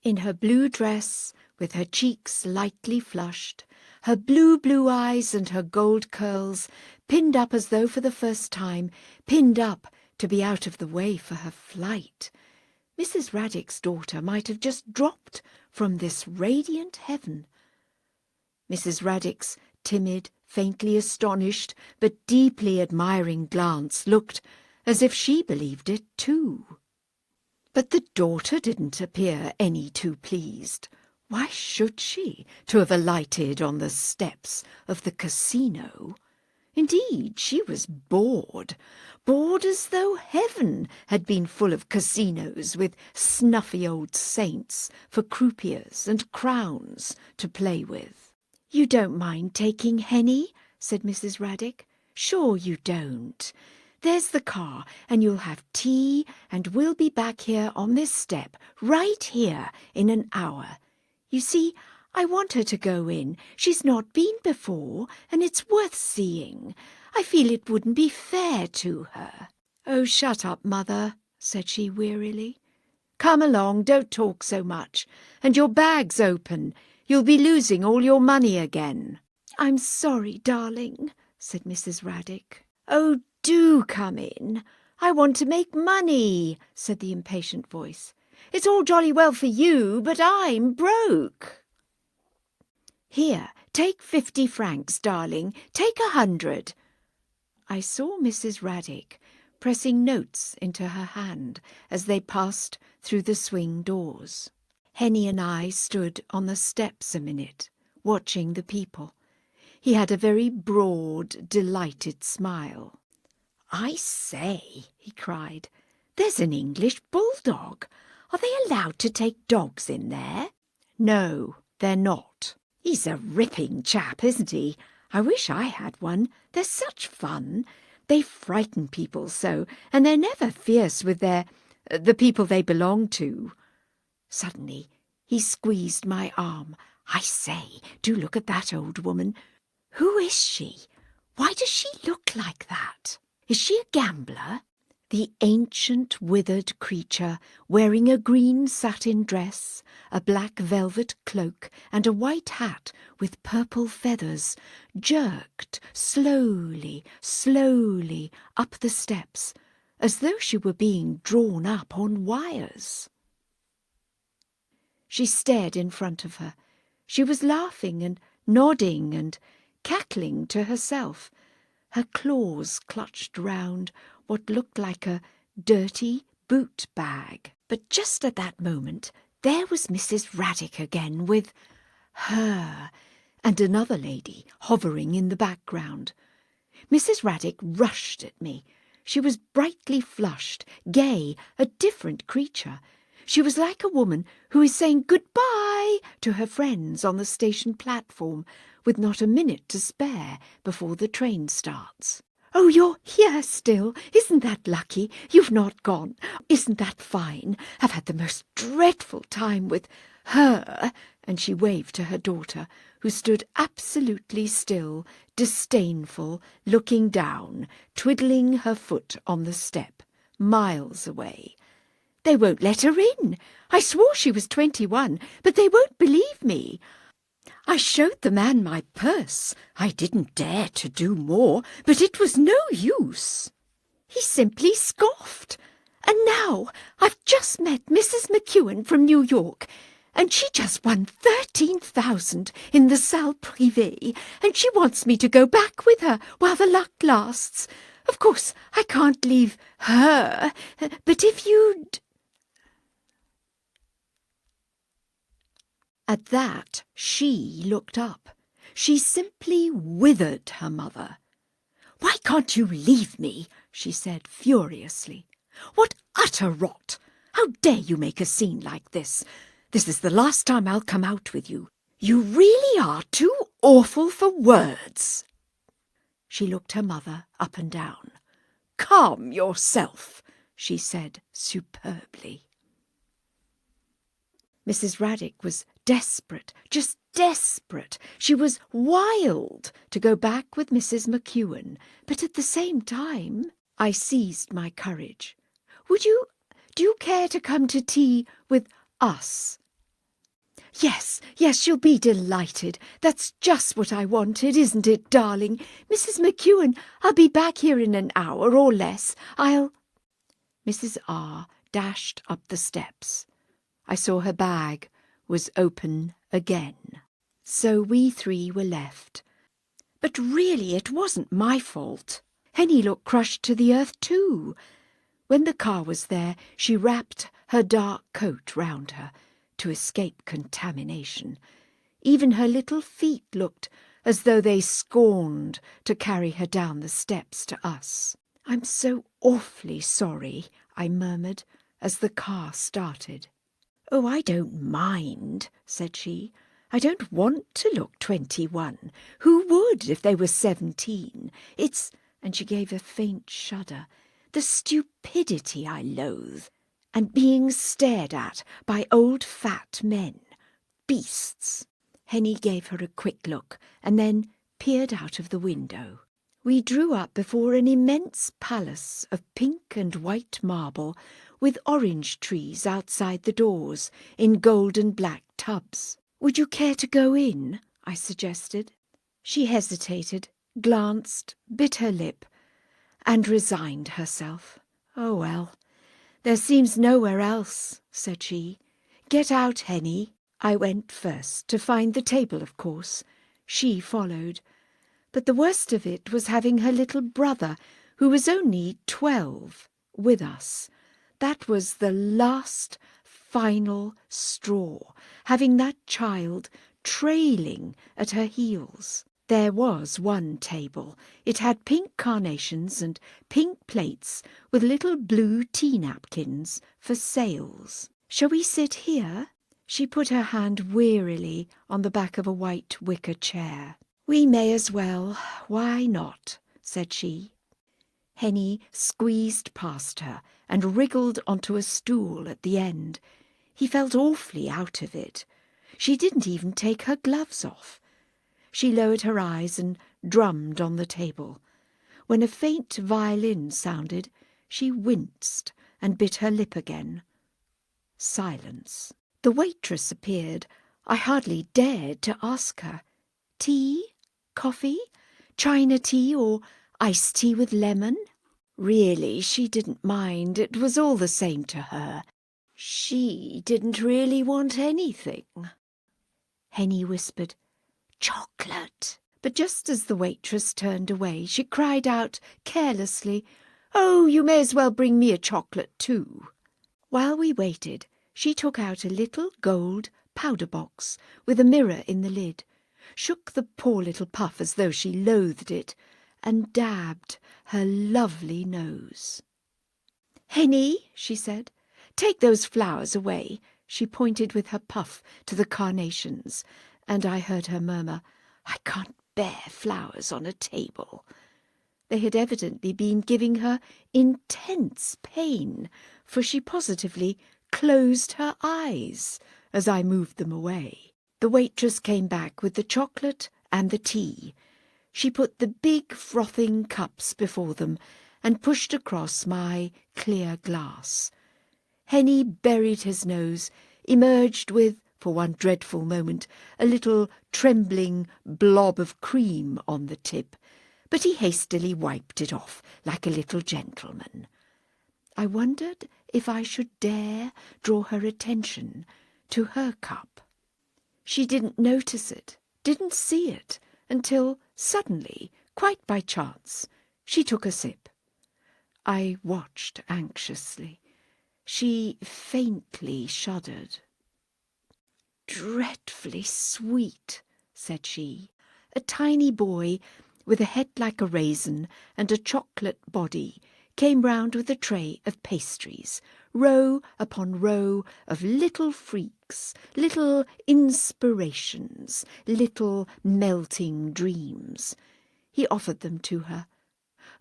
In her blue dress, with her cheeks lightly flushed, her blue eyes and her gold curls pinned up as though for the first time, pinned up to be out of the way for her flight, Mrs. Raddick's daughter might have just dropped from this radiant heaven. Mrs. Raddick's timid, faintly astonished, but deeply admiring glance looked as if she believed it too. But the daughter didn't appear any too pleased. Why should she, to have alighted on the steps of the casino? Indeed, she was bored as though heaven had been full of casinos with snuffy old saints for croupiers and crowns to play with. "You don't mind taking Henny?" said Mrs. Raddick. "Sure you don't. There's the car, and you'll have tea, and we'll be back here on this step, right here, in an hour. You see, I want her to go in. She's not been before, and it's worth seeing. I feel it wouldn't be fair to her." "Oh, shut up, Mother," said she wearily. "Come along, don't talk so much. And your bag's open. You'll be losing all your money again." "I'm sorry, darling," said Mrs. Raddick. "Oh, do come in. I want to make money," said the impatient voice. "It's all jolly well for you, but I'm broke." "Here, take 50 francs, darling. Take 100. I saw Mrs. Raddick pressing notes into her hand as they passed through the swing doors. Henny and I stood on the steps a minute, watching the people. He had a very broad, delighted smile. "I say," he cried, "there's an English bulldog. Are they allowed to take dogs in there?" "No, they're not." "He's a ripping chap, isn't he? I wish I had one. They're such fun. They frighten people so, and they're never fierce with the people they belong to." Suddenly he squeezed my arm. "I say, do look at that old woman. Who is she? Why does she look like that? Is she a gambler?" The ancient withered creature, wearing a green satin dress, a black velvet cloak, and a white hat with purple feathers, jerked slowly up the steps, as though she were being drawn up on wires. She stared in front of her. She was laughing and nodding and cackling to herself. Her claws clutched round what looked like a dirty boot bag. But just at that moment there was Mrs. Raddick again with her and another lady hovering in the background. Mrs. Raddick rushed at me. She was brightly flushed, gay, a different creature. She was like a woman who is saying goodbye to her friends on the station platform, with not a minute to spare before the train starts. "Oh, you're here still. Isn't that lucky? You've not gone. Isn't that fine? I've had the most dreadful time with her," and she waved to her daughter, who stood absolutely still, disdainful, looking down, twiddling her foot on the step, miles away. "They won't let her in. I swore she was 21, but they won't believe me. I showed the man my purse. I didn't dare to do more, but it was no use. He simply scoffed. And now I've just met Mrs. McEwen from New York, and she just won 13,000 in the salle privée, and she wants me to go back with her while the luck lasts. Of course, I can't leave her, but if you'd—" At that she looked up. She simply withered her mother. "Why can't you leave me?" she said furiously. "What utter rot! How dare you make a scene like this? This is the last time I'll come out with you. You really are too awful for words." She looked her mother up and down. "Calm yourself," she said superbly. Mrs. Raddick was desperate, just desperate. She was wild to go back with Mrs. McEwen, but at the same time I seized my courage. Do you care to come to tea with us?" Yes, she'll be delighted. That's just what I wanted, isn't it, darling? Mrs. McEwen, I'll be back here in an hour or less. Mrs. R. dashed up the steps. I saw her bag was open again. So we three were left. But really, it wasn't my fault. Henny looked crushed to the earth too. When the car was there, she wrapped her dark coat round her to escape contamination. Even her little feet looked as though they scorned to carry her down the steps to us. "I'm so awfully sorry," I murmured as the car started. "Oh, I don't mind," said she. "I don't want to look 21. Who would if they were 17? It's—" and she gave a faint shudder, "the stupidity I loathe, and being stared at by old fat men. Beasts." Henny gave her a quick look and then peered out of the window. We drew up before an immense palace of pink and white marble with orange trees outside the doors in gold and black tubs. "Would you care to go in?" I suggested. She hesitated, glanced, bit her lip, and resigned herself. "Oh, well, there seems nowhere else," said she. "Get out, Henny." I went first, to find the table, of course. She followed. But the worst of it was having her little brother, who was only 12, with us. That was the last final straw, having that child trailing at her heels. There was one table. It had pink carnations and pink plates with little blue tea napkins for sails. "Shall we sit here?" She put her hand wearily on the back of a white wicker chair. "We may as well. Why not?" said she. Henny squeezed past her and wriggled onto a stool at the end. He felt awfully out of it. She didn't even take her gloves off. She lowered her eyes and drummed on the table. When a faint violin sounded, she winced and bit her lip again. Silence. The waitress appeared. I hardly dared to ask her. "Tea? Coffee? China tea or iced tea with lemon?" Really, she didn't mind. It was all the same to her. She didn't really want anything. Henny whispered, "Chocolate." But just as the waitress turned away, she cried out carelessly, "Oh, you may as well bring me a chocolate too." While we waited, she took out a little gold powder box with a mirror in the lid, shook the poor little puff as though she loathed it, and dabbed her lovely nose. "Henny," she said, "take those flowers away." She pointed with her puff to the carnations, and I heard her murmur, "I can't bear flowers on a table." They had evidently been giving her intense pain, for she positively closed her eyes as I moved them away. The waitress came back with the chocolate and the tea. She put the big frothing cups before them and pushed across my clear glass. Henny buried his nose, emerged with, for one dreadful moment, a little trembling blob of cream on the tip, but he hastily wiped it off like a little gentleman. I wondered if I should dare draw her attention to her cup. She didn't notice it, didn't see it, until suddenly, quite by chance, she took a sip. I watched anxiously. She faintly shuddered. "Dreadfully sweet," said she. A tiny boy with a head like a raisin and a chocolate body came round with a tray of pastries, row upon row of little freaks, little inspirations, little melting dreams. He offered them to her.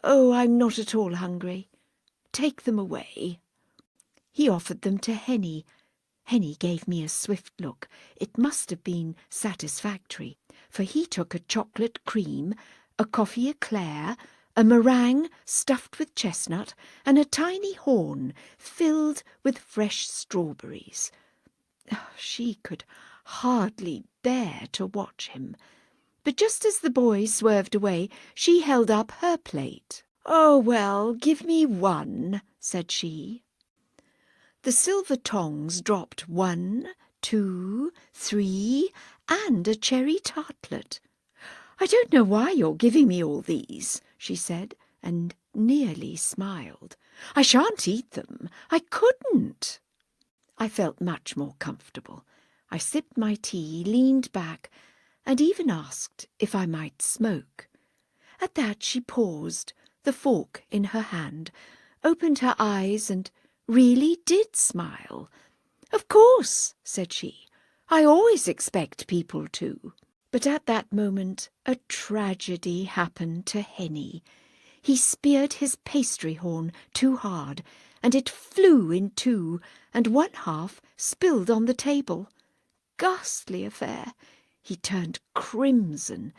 "Oh, I'm not at all hungry. Take them away." He offered them to Henny. Henny gave me a swift look. It must have been satisfactory, for he took a chocolate cream, a coffee eclair, a meringue stuffed with chestnut, and a tiny horn filled with fresh strawberries. She could hardly bear to watch him. But just as the boy swerved away, she held up her plate. "Oh, well, give me one," said she. The silver tongs dropped 1, 2, 3, and a cherry tartlet. "I don't know why you're giving me all these," she said, and nearly smiled. "I shan't eat them. I couldn't." I felt much more comfortable. I sipped my tea, leaned back, and even asked if I might smoke. At that she paused, the fork in her hand, opened her eyes, and really did smile. "Of course," said she. "I always expect people to." But at that moment a tragedy happened to Henny. He speared his pastry horn too hard, and it flew in two, and one half spilled on the table. Ghastly affair! He turned crimson.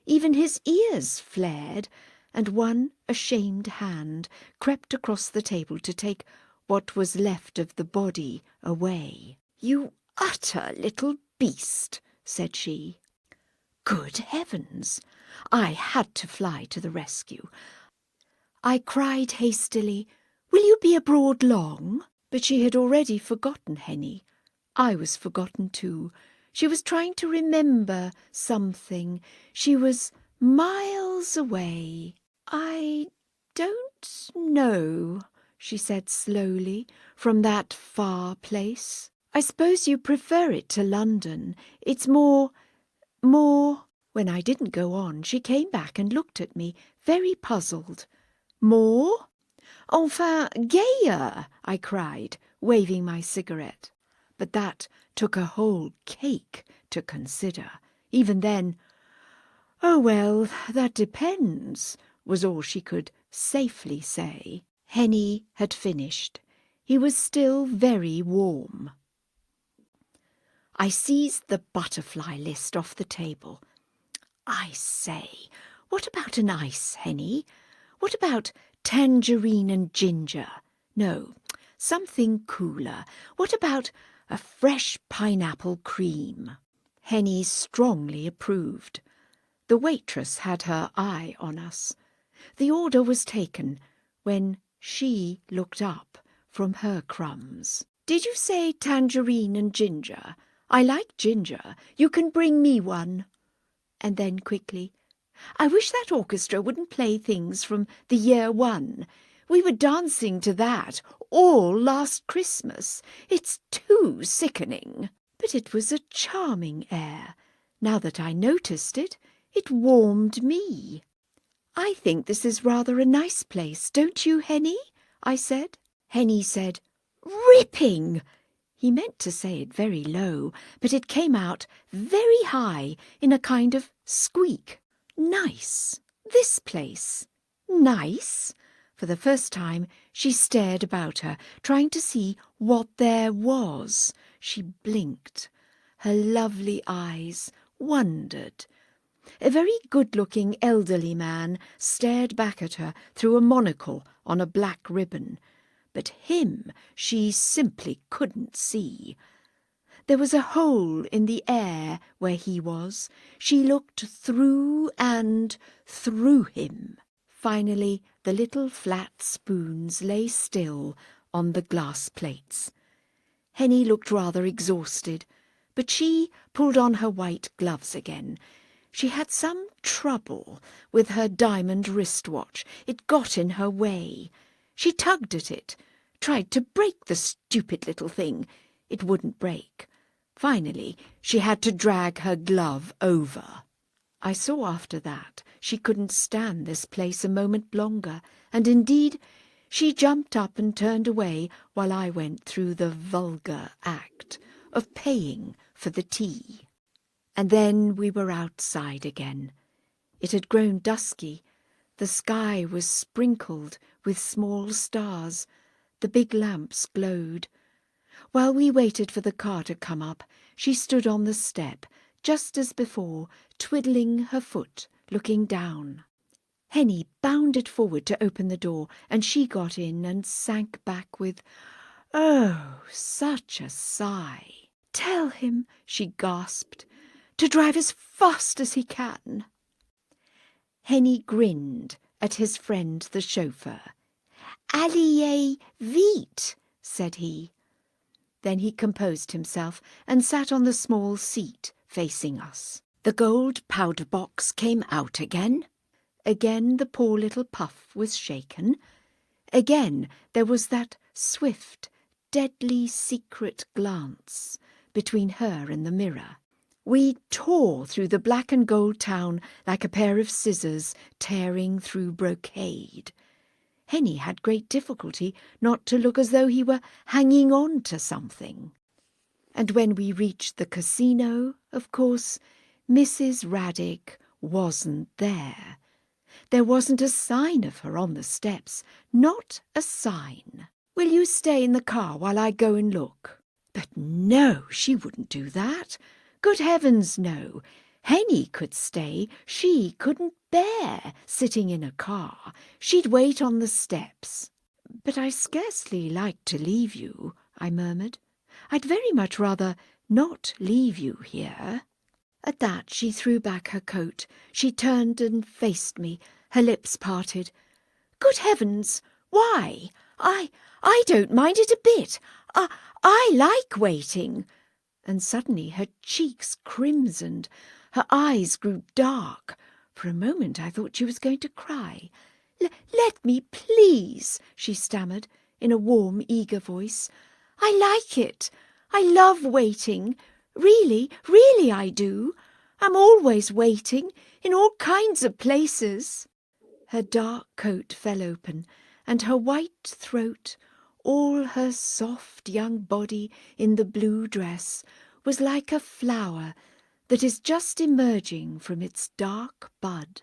Even his ears flared, and one ashamed hand crept across the table to take what was left of the body away. "You utter little beast," said she. Good heavens! I had to fly to the rescue. I cried hastily, "Will you be abroad long?" But she had already forgotten Henny. I was forgotten too. She was trying to remember something. She was miles away. "I don't know," she said slowly, "from that far place. I suppose you prefer it to London. It's more... When I didn't go on, she came back and looked at me, very puzzled. "More? Enfin, gayer," I cried, waving my cigarette. But that took a whole cake to consider. Even then, "Oh, well, that depends," was all she could safely say. Henny had finished. He was still very warm. I seized the butterfly list off the table. "I say, what about an ice, Henny? What about tangerine and ginger? No, something cooler. What about a fresh pineapple cream?" Henny strongly approved. The waitress had her eye on us. The order was taken when she looked up from her crumbs. "Did you say tangerine and ginger? I like ginger. You can bring me one." And then quickly, "I wish that orchestra wouldn't play things from the year 1. We were dancing to that all last Christmas. It's too sickening." But it was a charming air. Now that I noticed it, it warmed me. "I think this is rather a nice place, don't you, Henny?" I said. Henny said, "Ripping!" He meant to say it very low, but it came out very high in a kind of squeak. "Nice! This place! Nice!" For the first time she stared about her, trying to see what there was. She blinked. Her lovely eyes wondered. A very good-looking elderly man stared back at her through a monocle on a black ribbon. But him she simply couldn't see. There was a hole in the air where he was. She looked through and through him. Finally, the little flat spoons lay still on the glass plates. Henny looked rather exhausted, but she pulled on her white gloves again. She had some trouble with her diamond wristwatch. It got in her way. She tugged at it, tried to break the stupid little thing. It wouldn't break. Finally, she had to drag her glove over. I saw after that she couldn't stand this place a moment longer, and indeed she jumped up and turned away while I went through the vulgar act of paying for the tea. And then we were outside again. It had grown dusky. The sky was sprinkled with small stars. The big lamps glowed. While we waited for the car to come up, she stood on the step, just as before, twiddling her foot, looking down. Henny bounded forward to open the door, and she got in and sank back with, oh, such a sigh. Tell him," she gasped, "to drive as fast as he can." Henny grinned at his friend the chauffeur. "Alliez vite," said he. Then he composed himself and sat on the small seat facing us. The gold powder box came out again. Again the poor little puff was shaken. Again there was that swift, deadly secret glance between her and the mirror. We tore through the black and gold town like a pair of scissors tearing through brocade. Henny had great difficulty not to look as though he were hanging on to something. And when we reached the casino, of course, Mrs. Raddick wasn't there. There wasn't a sign of her on the steps, not a sign. "Will you stay in the car while I go and look?" But no, she wouldn't do that. Good heavens, no. Henny could stay. She couldn't bear sitting in a car. She'd wait on the steps. "But I scarcely like to leave you," I murmured. "I'd very much rather not leave you here." At that she threw back her coat. She turned and faced me, her lips parted. "Good heavens, why? I don't mind it a bit. I like waiting." And suddenly her cheeks crimsoned, her eyes grew dark. For a moment I thought she was going to cry. Let me, please," she stammered, in a warm, eager voice. "I like it. I love waiting. Really, really I do. I'm always waiting, in all kinds of places." Her dark coat fell open, and her white throat, all her soft young body in the blue dress, was like a flower that is just emerging from its dark bud.